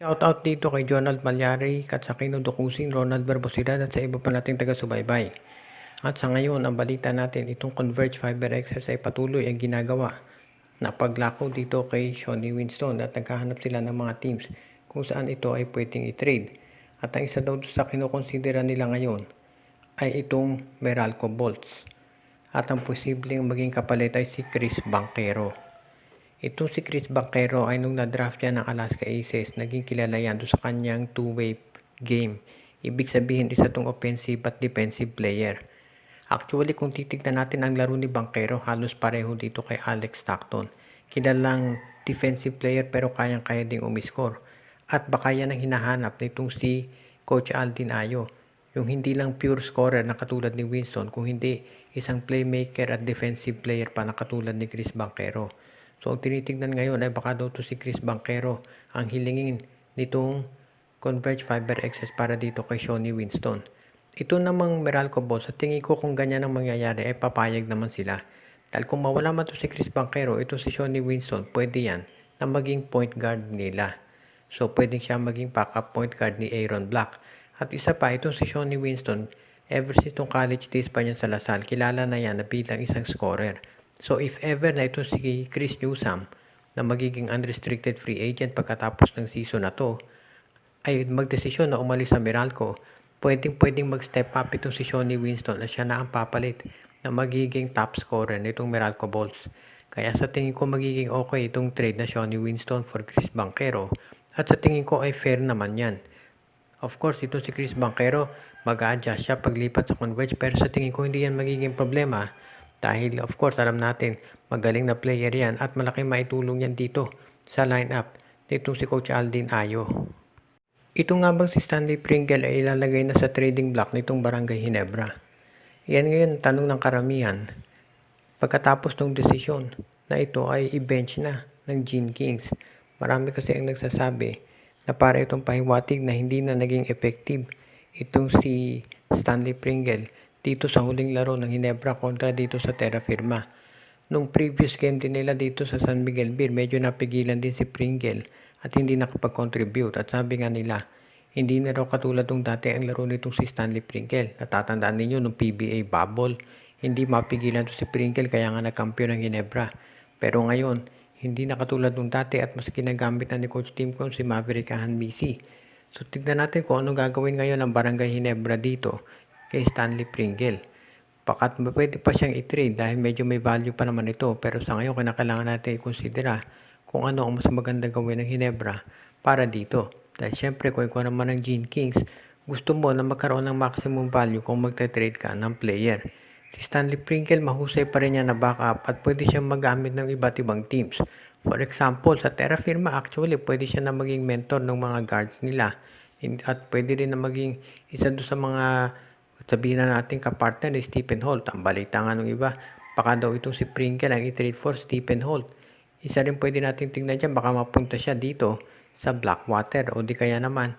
Shoutout dito kay Jonald Malyari, Katsakino Dukusing, Ronald Barbosidad at sa iba pa nating taga-subaybay. At sa ngayon, ang balita natin, itong Converge Fiber Exercise ay patuloy ang ginagawa na paglako dito kay Shawnee Winston at naghahanap sila ng mga teams kung saan ito ay pwedeng i-trade. At ang isa daw sa kinukonsidera nila ngayon ay itong Meralco Bolts. At ang posibleng maging kapalit ay si Chris Banquero. Itong si Chris Banquero ay nung na-draft niya ng Alaska Aces, naging kilala yan doon sa kanyang two-way game. Ibig sabihin, isa tong offensive at defensive player. Actually, kung titignan natin ang laro ni Banquero, halos pareho dito kay Alex Stockton. Kilalang defensive player pero kayang-kaya ding umiscore. At baka yan ang hinahanap nitong si Coach Aldin Ayo. Yung hindi lang pure scorer na katulad ni Winston, kung hindi isang playmaker at defensive player pa na katulad ni Chris Banquero. So, ang tinitignan ngayon ay baka daw to si Chris Banquero ang hilingin nitong Converge Fiber Access para dito kay Shawnee Winston. Ito namang Meralco Balls, sa tingin ko kung ganyan ang mangyayari ay papayag naman sila. Dahil kung mawala man to si Chris Banquero, ito si Shawnee Winston, pwede yan na maging point guard nila. So, pwedeng siya maging backup point guard ni Aaron Black. At isa pa, itong si Shawnee Winston, ever since itong college days pa niya sa Lasal, kilala na yan na bilang isang scorer. So if ever na ito si Chris Newsome na magiging unrestricted free agent pagkatapos ng season na to, ay magdesisyon na umalis sa Meralco, pwedeng mag-step up itong si Shawnee Winston na siya na ang papalit na magiging top scorer nitong Meralco Bulls. Kaya sa tingin ko magiging okay itong trade na Shawnee Winston for Chris Banquero at sa tingin ko ay fair naman yan. Of course, ito si Chris Banquero, mag-a-adjust siya paglipat sa Converge pero sa tingin ko hindi yan magiging problema dahil of course alam natin magaling na player yan at malaking maitulong yan dito sa lineup nitong si Coach Aldin Ayo. Ito nga bang si Stanley Pringle ay ilalagay na sa trading block nitong Barangay Ginebra? Yan ngayon tanong ng karamihan pagkatapos ng desisyon na ito ay i-bench na ng Gene Kings. Marami kasi ang nagsasabi na para itong pahiwatig na hindi na naging effective itong si Stanley Pringle dito sa huling laro ng Ginebra kontra dito sa Terra Firma. Nung previous game din nila dito sa San Miguel Beer, medyo napigilan din si Pringle at hindi nakapag-contribute. At sabi nga nila, hindi na raw katulad nung dati ang laro nitong si Stanley Pringle. Natatandaan ninyo nung PBA bubble, hindi mapigilan to si Pringle kaya nga nagkampiyon ng Ginebra. Pero ngayon, hindi na katulad nung dati at mas ginagamit na ni Coach Timcon si Maverick Ahanbisi. So tignan natin kung anong gagawin ngayon ng Barangay Ginebra dito kay Stanley Pringle. Baka pwede pa siyang i-trade dahil medyo may value pa naman ito. Pero sa ngayon, kailangan natin i-considera kung ano ang mas maganda gawin ng Ginebra para dito. Dahil syempre, kung ikaw naman ng Gene Kings, gusto mo na magkaroon ng maximum value kung magte-trade ka ng player. Si Stanley Pringle, mahusay pa rin niya na backup at pwede siyang magamit ng iba't ibang teams. For example, sa Terra Firma, actually, pwede siya na maging mentor ng mga guards nila. At pwede rin na maging isa doon sa mga sabihin na natin kapartner ni Stephen Holt. Ang balita nga ng iba, baka daw itong si Pringle ang i-trade for Stephen Holt. Isa rin pwede natin tingnan dyan, baka mapunta siya dito sa Blackwater o di kaya naman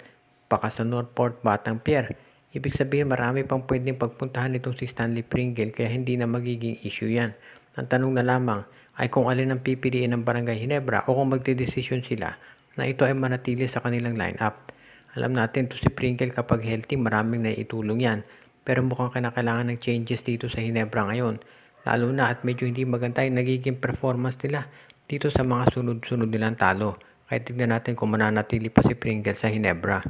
baka sa Northport Batang Pier. Ibig sabihin marami pang pwedeng pagpuntahan itong si Stanley Pringle kaya hindi na magiging issue yan. Ang tanong na lamang ay kung alin ang pipiliin ng Barangay Ginebra o kung magdedesisyon sila na ito ay manatili sa kanilang lineup. Alam natin to si Pringle kapag healthy maraming naiitulong yan. Pero mukhang kailangan ng changes dito sa Ginebra ngayon. Lalo na at medyo hindi maganda yung nagiging performance nila dito sa mga sunod-sunod nilang talo. Kaya tignan natin kung mananatili pa si Pringle sa Ginebra.